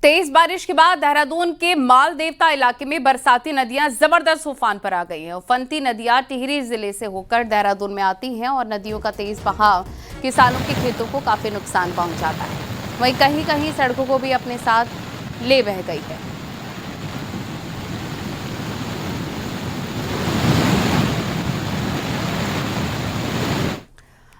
तेज बारिश के बाद देहरादून के माल देवता इलाके में बरसाती नदियां जबरदस्त उफान पर आ गई हैं। उफनती नदियां टिहरी जिले से होकर देहरादून में आती हैं और नदियों का तेज बहाव किसानों के खेतों को काफी नुकसान पहुंचाता है। वहीं कहीं कहीं सड़कों को भी अपने साथ ले बह गई है।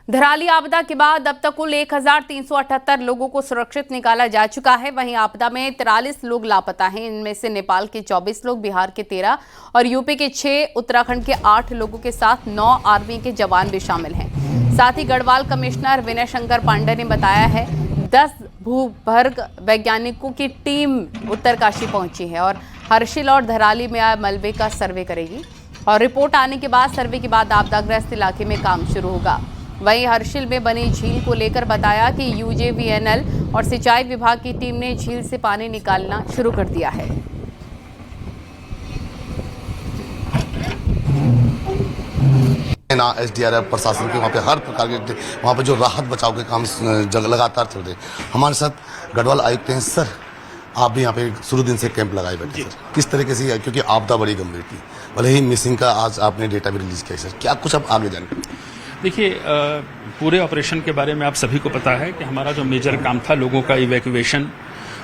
धराली आपदा के बाद अब तक कुल 1378 लोगों को सुरक्षित निकाला जा चुका है। वहीं आपदा में 43 लोग लापता हैं। इनमें से नेपाल के 24 लोग, बिहार के 13 और यूपी के 6, उत्तराखंड के 8 लोगों के साथ 9 आर्मी के जवान भी शामिल हैं। साथ ही गढ़वाल कमिश्नर विनय शंकर पांडे ने बताया है 10 भूगर्भ वैज्ञानिकों की टीम उत्तरकाशी पहुंची है और हर्षिल और धराली में आए मलबे का सर्वे करेगी और रिपोर्ट आने के बाद सर्वे के बाद आपदाग्रस्त इलाके में काम शुरू होगा। वहीं हर्षिल में बनी झील को लेकर बताया कि यूजेवीएनएल और सिंचाई विभाग की टीम ने झील से पानी निकालना शुरू कर दिया है। एसडीआरएफ प्रशासन के वहाँ पे हर प्रकार के वहाँ पे जो राहत बचाव के काम लगातार चल रहे। हमारे साथ गढ़वाल आयुक्त हैं। सर, आप भी यहाँ पे शुरू दिन से कैंप लगाए बैठे सर, किस तरीके से, क्योंकि आपदा बड़ी गंभीर थी, भले ही मिसिंग का आज आपने डेटा भी रिलीज किया सर, क्या कुछ आप आगे जाने? देखिए, पूरे ऑपरेशन के बारे में आप सभी को पता है कि हमारा जो मेजर काम था लोगों का इवैक्यूएशन,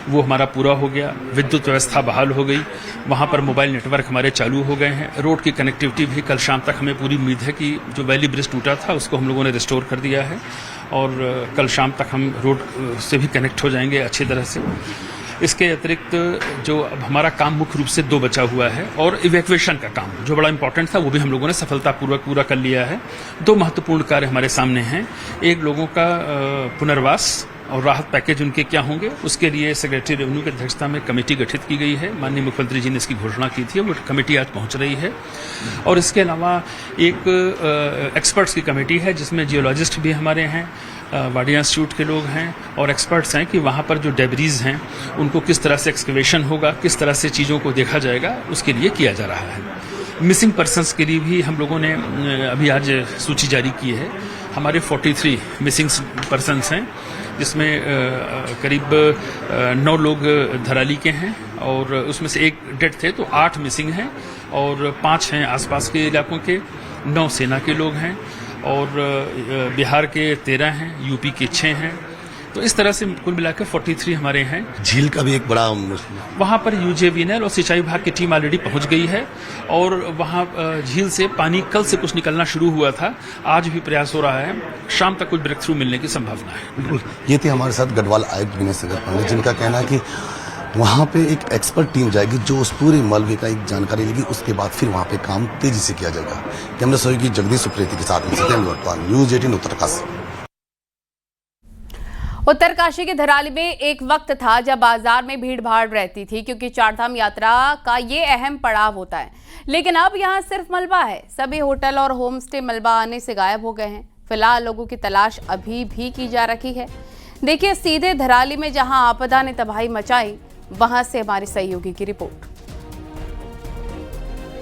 वो हमारा पूरा हो गया। विद्युत व्यवस्था बहाल हो गई, वहाँ पर मोबाइल नेटवर्क हमारे चालू हो गए हैं। रोड की कनेक्टिविटी भी कल शाम तक हमें पूरी उम्मीद है कि जो वैली ब्रिज टूटा था उसको हम लोगों ने रिस्टोर कर दिया है और कल शाम तक हम रोड से भी कनेक्ट हो जाएंगे अच्छी तरह से। इसके अतिरिक्त जो अब हमारा काम मुख्य रूप से 2 बचा हुआ है और इवैक्यूएशन का काम जो बड़ा इंपॉर्टेंट था वो भी हम लोगों ने सफलतापूर्वक पूरा कर लिया है। 2 महत्वपूर्ण कार्य हमारे सामने हैं। एक, लोगों का पुनर्वास और राहत पैकेज उनके क्या होंगे, उसके लिए सेक्रेटरी रेवेन्यू की अध्यक्षता में कमेटी गठित की गई है। माननीय मुख्यमंत्री जी ने इसकी घोषणा की थी, वो कमेटी आज पहुंच रही है। और इसके अलावा एक एक्सपर्ट्स की कमेटी है जिसमें जियोलॉजिस्ट भी हमारे हैं, वाडिया इंस्टीट्यूट के लोग हैं और एक्सपर्ट्स हैं कि वहाँ पर जो डेब्रीज हैं उनको किस तरह से एक्सकवेशन होगा, किस तरह से चीज़ों को देखा जाएगा, उसके लिए किया जा रहा है। मिसिंग पर्सन्स के लिए भी हम लोगों ने अभी आज सूची जारी की है। हमारे 43 मिसिंग पर्सन्स हैं जिसमें करीब 9 लोग धराली के हैं और उसमें से 1 डेड थे, तो 8 मिसिंग हैं और 5 हैं आसपास के इलाकों के, 9 सेना के लोग हैं और बिहार के 13 हैं, यूपी के 6 हैं। तो इस तरह से कुल मिलाकर 43 हमारे हैं। झील का भी एक बड़ा वहाँ पर यूजेवीएनएल और सिंचाई विभाग की टीम ऑलरेडी पहुँच गई है और वहाँ झील से पानी कल से कुछ निकलना शुरू हुआ था, आज भी प्रयास हो रहा है। शाम तक कुछ ब्रेक थ्रू मिलने की संभावना है। बिल्कुल, ये थे हमारे साथ गढ़वाल आयुक्त विनय शंकर पांडे, जिनका कहना है कि वहाँ पे एक एक्सपर्ट टीम जाएगी जो उस पूरे मलबे का एक जानकारी लेगी, उसके बाद फिर वहाँ पे काम तेजी से किया जाएगा। कैमरा सहयोगी जगदीश सुप्रेती के साथ न्यूज़ 18 उत्तरकाशी। उत्तरकाशी के धराली में एक वक्त था जब बाजार में भीड़ भाड़ रहती थी, क्योंकि चारधाम यात्रा का ये अहम पड़ाव होता है। लेकिन अब यहाँ सिर्फ मलबा है। सभी होटल और होम स्टे मलबा आने से गायब हो गए हैं। फिलहाल लोगों की तलाश अभी भी की जा रही है। देखिए सीधे धराली में जहां आपदा ने तबाही मचाई, वहां से हमारे सहयोगी की रिपोर्ट।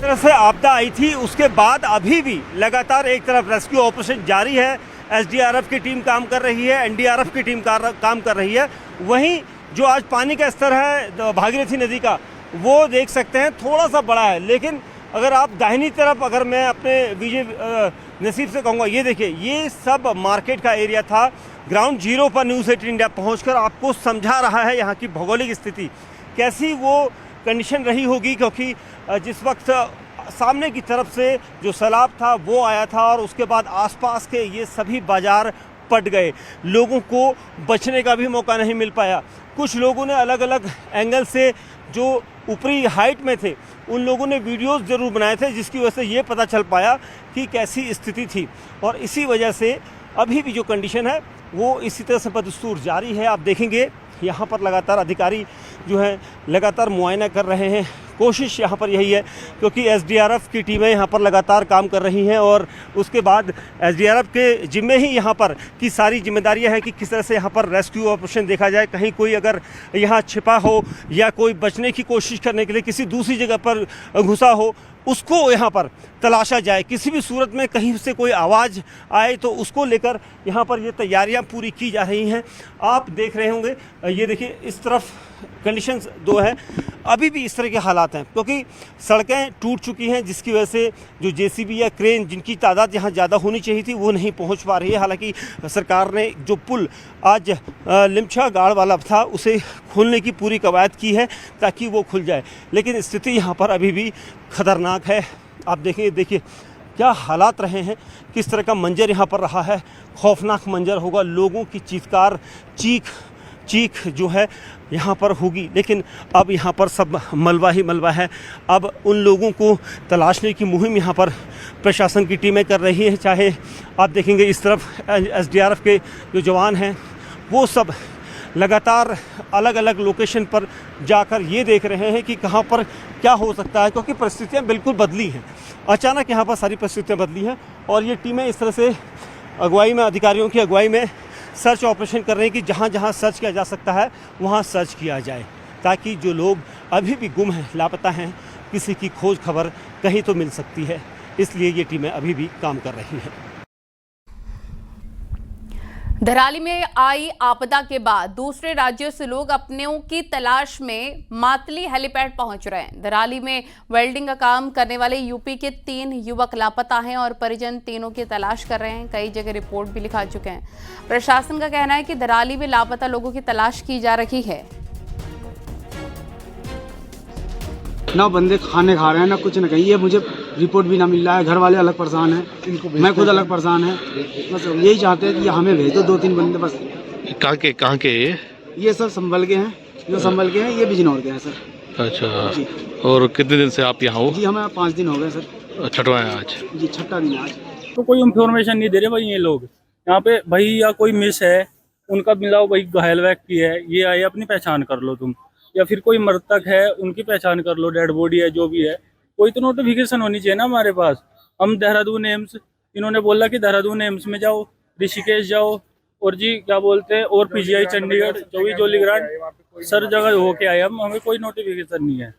तरह से आपदा आई थी, उसके बाद अभी भी लगातार एक तरफ रेस्क्यू ऑपरेशन जारी है। एसडीआरएफ की टीम काम कर रही है, एनडीआरएफ की टीम काम कर रही है। वहीं जो आज पानी का स्तर है भागीरथी नदी का, वो देख सकते हैं थोड़ा सा बड़ा है, लेकिन अगर आप दाहिनी तरफ, अगर मैं अपने विजय नसीब से कहूँगा, ये देखिए, ये सब मार्केट का एरिया था। ग्राउंड जीरो पर न्यूज़ 18 इंडिया पहुँचकर आपको समझा रहा है यहाँ की भौगोलिक स्थिति कैसी वो कंडीशन रही होगी, क्योंकि जिस वक्त सामने की तरफ से जो सैलाब था वो आया था और उसके बाद आसपास के ये सभी बाजार पट गए, लोगों को बचने का भी मौका नहीं मिल पाया। कुछ लोगों ने अलग अलग एंगल से, जो ऊपरी हाइट में थे, उन लोगों ने वीडियोस ज़रूर बनाए थे, जिसकी वजह से ये पता चल पाया कि कैसी स्थिति थी। और इसी वजह से अभी भी जो कंडीशन है वो इसी तरह से बदस्तूर जारी है। आप देखेंगे यहाँ पर लगातार अधिकारी जो हैं लगातार मुआयना कर रहे हैं। कोशिश यहाँ पर यही है, क्योंकि एसडीआरएफ की टीमें यहाँ पर लगातार काम कर रही हैं और उसके बाद एसडीआरएफ के जिम्मे ही यहाँ पर की सारी जिम्मेदारियाँ हैं कि किस तरह से यहाँ पर रेस्क्यू ऑपरेशन देखा जाए। कहीं कोई अगर यहाँ छिपा हो या कोई बचने की कोशिश करने के लिए किसी दूसरी जगह पर घुसा हो, उसको यहाँ पर तलाशा जाए। किसी भी सूरत में कहीं से कोई आवाज़ आए तो उसको लेकर यहाँ पर ये तैयारियाँ पूरी की जा रही हैं। आप देख रहे होंगे, ये देखिए इस तरफ कंडीशंस दो है, अभी भी इस तरह के हालात हैं क्योंकि सड़कें टूट चुकी हैं, जिसकी वजह से जो जेसीबी या क्रेन जिनकी तादाद यहाँ ज़्यादा होनी चाहिए थी वो नहीं पहुँच पा रही है। हालांकि सरकार ने जो पुल आज लिमछा गाड़ वाला था उसे खोलने की पूरी कवायद की है ताकि वो खुल जाए, लेकिन स्थिति यहाँ पर अभी भी खतरनाक है। आप देखिए क्या हालात रहे हैं, किस तरह का मंजर यहाँ पर रहा है, खौफनाक मंजर होगा, लोगों की चीत्कार चीख जो है यहाँ पर होगी। लेकिन अब यहाँ पर सब मलबा ही मलबा है। अब उन लोगों को तलाशने की मुहिम यहाँ पर प्रशासन की टीमें कर रही हैं। चाहे आप देखेंगे इस तरफ एसडीआरएफ के जो जवान हैं वो सब लगातार अलग अलग लोकेशन पर जाकर ये देख रहे हैं कि कहाँ पर क्या हो सकता है, क्योंकि परिस्थितियाँ बिल्कुल बदली हैं। अचानक यहाँ पर सारी परिस्थितियाँ बदली हैं और ये टीमें इस तरह से अगुवाई में, अधिकारियों की अगुवाई में सर्च ऑपरेशन कर रहे हैं कि जहाँ जहाँ सर्च किया जा सकता है वहाँ सर्च किया जाए, ताकि जो लोग अभी भी गुम हैं, लापता हैं, किसी की खोज खबर कहीं तो मिल सकती है। इसलिए ये टीमें अभी भी काम कर रही हैं। धराली में आई आपदा के बाद दूसरे राज्यों से लोग अपनों की तलाश में मातली हेलीपैड पहुंच रहे हैं। धराली में वेल्डिंग का काम करने वाले यूपी के 3 युवक लापता हैं और परिजन तीनों की तलाश कर रहे हैं। कई जगह रिपोर्ट भी लिखा चुके हैं। प्रशासन का कहना है कि धराली में लापता लोगों की तलाश की जा रही है। ना बंदे खाने खा रहे हैं, ना कुछ न कहीं। ये मुझे रिपोर्ट भी ना मिल रहा है। घर वाले अलग परेशान हैं, मैं खुद अलग परेशान है। बस यही चाहते हैं कि हमें भेज दो 2-3 बंदे बस। कहाँ के ये सर संभल के हैं, जो संभल के हैं ये बिजनौर के हैं सर। अच्छा जी। और कितने दिन से आप यहाँ हो? जी हमें 5 दिन हो गए सर। छठवां है आज? जी 6ठा दिन है आज। तो कोई इन्फॉर्मेशन नहीं दे रहे भाई ये लोग यहाँ पे। भाई या कोई मिस है उनका मिलाओ, भाई घायल व्यक्ति है ये आए अपनी पहचान कर लो तुम, या फिर कोई मृतक है उनकी पहचान कर लो, डेड बॉडी है जो भी है, कोई तो नोटिफिकेशन होनी चाहिए ना हमारे पास। हम देहरादून एम्स, इन्होंने बोला कि देहरादून एम्स में जाओ, ऋषिकेश जाओ, और जी क्या बोलते हैं और पीजीआई चंडीगढ़, जो भी जोलीग्रांट सर जगह होके आए हम, हमें कोई नोटिफिकेशन नहीं है।